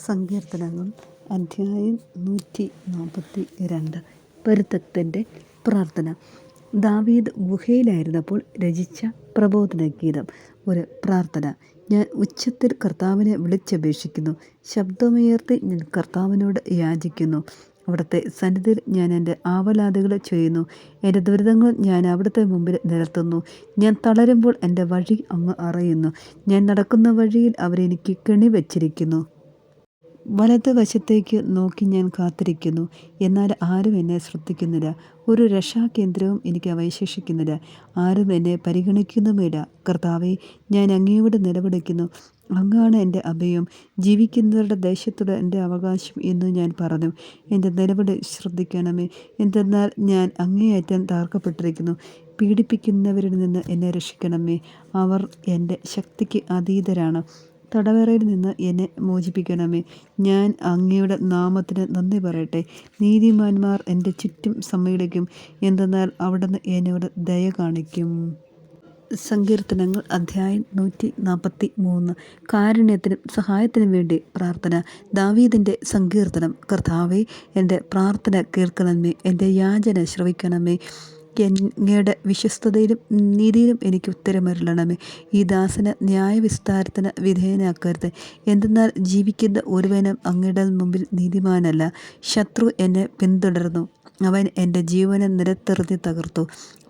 സങ്കീർത്തനങ്ങൾ അധ്യായം 142. പരുത്തത്തിൻ്റെ പ്രാർത്ഥന. ദാവീദ് ഗുഹയിലായിരുന്നപ്പോൾ രചിച്ച പ്രബോധനഗീതം. ഒരു പ്രാർത്ഥന. ഞാൻ ഉച്ചത്തിൽ കർത്താവിനെ വിളിച്ചപേക്ഷിക്കുന്നു, ശബ്ദമുയർത്തി ഞാൻ കർത്താവിനോട് യാചിക്കുന്നു. അവിടുത്തെ സന്നിധിയിൽ ഞാൻ എൻ്റെ ആവലാതികൾ ചെയ്യുന്നു. എൻ്റെ ദുരിതങ്ങൾ ഞാൻ അവിടുത്തെ മുമ്പിൽ നിരത്തുന്നു. ഞാൻ തളരുമ്പോൾ എൻ്റെ വഴി അങ്ങ് അറിയുന്നു. ഞാൻ നടക്കുന്ന വഴിയിൽ അവരെനിക്ക് കെണി വച്ചിരിക്കുന്നു. വലതുവശത്തേക്ക് നോക്കി ഞാൻ കാത്തിരിക്കുന്നു, എന്നാൽ ആരും എന്നെ ശ്രദ്ധിക്കുന്നില്ല. ഒരു രക്ഷാകേന്ദ്രവും എനിക്ക് അവശേഷിക്കുന്നില്ല. ആരും എന്നെ പരിഗണിക്കുന്നുമില്ല. കർത്താവേ, ഞാൻ അങ്ങയോട് നിലവിളിക്കുന്നു. അങ്ങാണ് എൻ്റെ അഭയം, ജീവിക്കുന്നവരുടെ ദേശത്തുള്ള എൻ്റെ അവകാശം എന്ന് ഞാൻ പറഞ്ഞു. എൻ്റെ നിലവിളി ശ്രദ്ധിക്കണമേ, എന്തെന്നാൽ ഞാൻ അങ്ങേയറ്റം തകർക്കപ്പെട്ടിരിക്കുന്നു. പീഡിപ്പിക്കുന്നവരിൽ നിന്ന് എന്നെ രക്ഷിക്കണമേ. അവർ എൻ്റെ ശക്തിക്ക് അതീതരാണ്. തടവറയിൽ നിന്ന് എന്നെ മോചിപ്പിക്കണമേ. ഞാൻ അങ്ങയുടെ നാമത്തിന് നന്ദി പറയട്ടെ. നീതിമാന്മാർ എൻ്റെ ചുറ്റും സമ്മേളിക്കും, എന്തെന്നാൽ അവിടുന്ന് എന്നോട് ദയ കാണിക്കും. സങ്കീർത്തനങ്ങൾ അധ്യായം 143. കാരുണ്യത്തിനും സഹായത്തിനും വേണ്ടി പ്രാർത്ഥന. ദാവീദിൻ്റെ സങ്കീർത്തനം. കർത്താവേ, എൻ്റെ പ്രാർത്ഥന കേൾക്കണമേ, എൻ്റെ യാചന ശ്രവിക്കണമേ. അങ്ങയുടെ വിശ്വസ്തതയിലും നീതിയിലും എനിക്ക് ഉത്തരമരുളണമേ. ഈ ദാസന് ന്യായവിസ്താരത്തിന് വിധേയനാക്കരുത്, എന്തെന്നാൽ ജീവിക്കുന്ന ഒരുവനും അങ്ങയുടെ മുമ്പിൽ നീതിമാനല്ല. ശത്രു എന്നെ പിന്തുടർന്നു, അവൻ എൻ്റെ ജീവനെ നിലത്തെറിഞ്ഞ് തകർത്തു.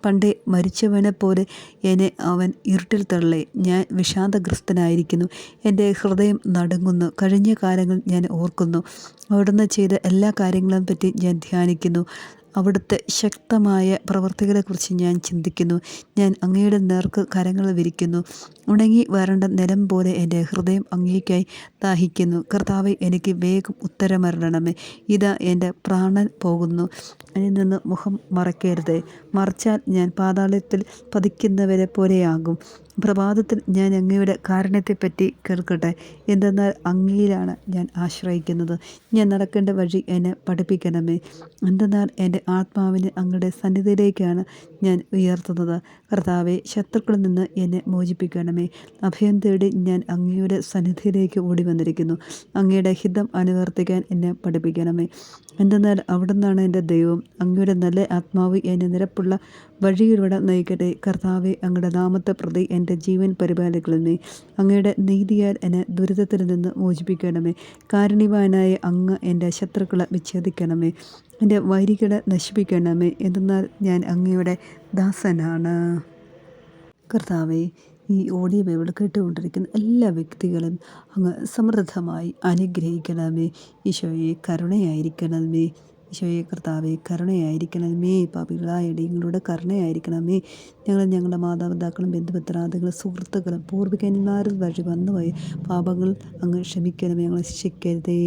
പണ്ടേ മരിച്ചവനെ പോലെ എന്നെ അവൻ ഇരുട്ടിൽ തള്ളി. ഞാൻ വിഷാദഗ്രസ്തനായിരിക്കുന്നു, എൻ്റെ ഹൃദയം നടുങ്ങുന്നു. കഴിഞ്ഞ കാലങ്ങൾ ഞാൻ ഓർക്കുന്നു, അവിടുന്ന് ചെയ്ത എല്ലാ കാര്യങ്ങളെയും പറ്റി ഞാൻ ധ്യാനിക്കുന്നു. അവിടുത്തെ ശക്തമായ പ്രവർത്തികളെക്കുറിച്ച് ഞാൻ ചിന്തിക്കുന്നു. ഞാൻ അങ്ങയുടെ നേർക്ക് കരങ്ങൾ വിരിക്കുന്നു. ഉണങ്ങി വരണ്ട നിലം പോലെ എൻ്റെ ഹൃദയം അങ്ങേയ്ക്കായി ദാഹിക്കുന്നു. കർത്താവേ, എനിക്ക് വേഗം ഉത്തരമരുളണമേ. ഇതാ എൻ്റെ പ്രാണൻ പോകുന്നു, അതിൽ നിന്ന് മുഖം മറയ്ക്കരുതേ. മറിച്ചാൽ ഞാൻ പാതാളത്തിൽ പതിക്കുന്നവരെ പോലെയാകും. പ്രഭാതത്തിൽ ഞാൻ അങ്ങയുടെ കാരുണ്യത്തെപ്പറ്റി കേൾക്കട്ടെ, എന്തെന്നാൽ അങ്ങയിലാണ് ഞാൻ ആശ്രയിക്കുന്നത്. ഞാൻ നടക്കേണ്ട വഴി എന്നെ പഠിപ്പിക്കണമേ, എന്തെന്നാൽ എൻ്റെ ആത്മാവിനെ അങ്ങയുടെ സന്നിധിയിലേക്കാണ് ഞാൻ ഉയർത്തുന്നത്. കർത്താവെ, ശത്രുക്കളിൽ നിന്ന് എന്നെ മോചിപ്പിക്കണമേ. അഭയം തേടി ഞാൻ അങ്ങയുടെ സന്നിധിയിലേക്ക് ഓടി വന്നിരിക്കുന്നു. അങ്ങയുടെ ഹിതം അനുവർത്തിക്കാൻ എന്നെ പഠിപ്പിക്കണമേ, എന്തെന്നാൽ അവിടുന്നാണ് എൻ്റെ ദൈവം. അങ്ങയുടെ നല്ല ആത്മാവ് എന്നെ നിരപ്പുള്ള വഴിയിലൂടെ നയിക്കട്ടെ. കർത്താവെ, അങ്ങയുടെ നാമത്തെ പ്രതി എൻ്റെ ജീവൻ പരിപാലിക്കണമേ. അങ്ങയുടെ നീതിയാൽ എന്നെ ദുരിതത്തിൽ നിന്ന് മോചിപ്പിക്കണമേ. കാരുണ്യവാനായ അങ്ങ് എൻ്റെ ശത്രുക്കളെ വിച്ഛേദിക്കണമേ, എൻ്റെ വൈരികളെ നശിപ്പിക്കണമേ, എന്തെന്നാൽ ഞാൻ അങ്ങയുടെ ദാസനാണ്. കർത്താവെ, ഈ ഓഡിയോ ബൈബിൾ കേട്ടുകൊണ്ടിരിക്കുന്ന എല്ലാ വ്യക്തികളും അങ്ങ് സമൃദ്ധമായി അനുഗ്രഹിക്കണമേ. ഈശോയെ, കരുണയായിരിക്കണമേ. ഈശോയെ, കർത്താവെ, കരുണയായിരിക്കണമേ. പാപികളായ ഇടയങ്ങളോട് കരുണയായിരിക്കണമേ. ഞങ്ങളുടെ മാതാപിതാക്കളും ബന്ധുമിത്രാദികളും സുഹൃത്തുക്കളും പൂർവികന്മാരും വഴി വന്നുപോയ പാപങ്ങൾ അങ്ങ് ക്ഷമിക്കണമേ. ഞങ്ങളെ ശിക്ഷിക്കരുതേ.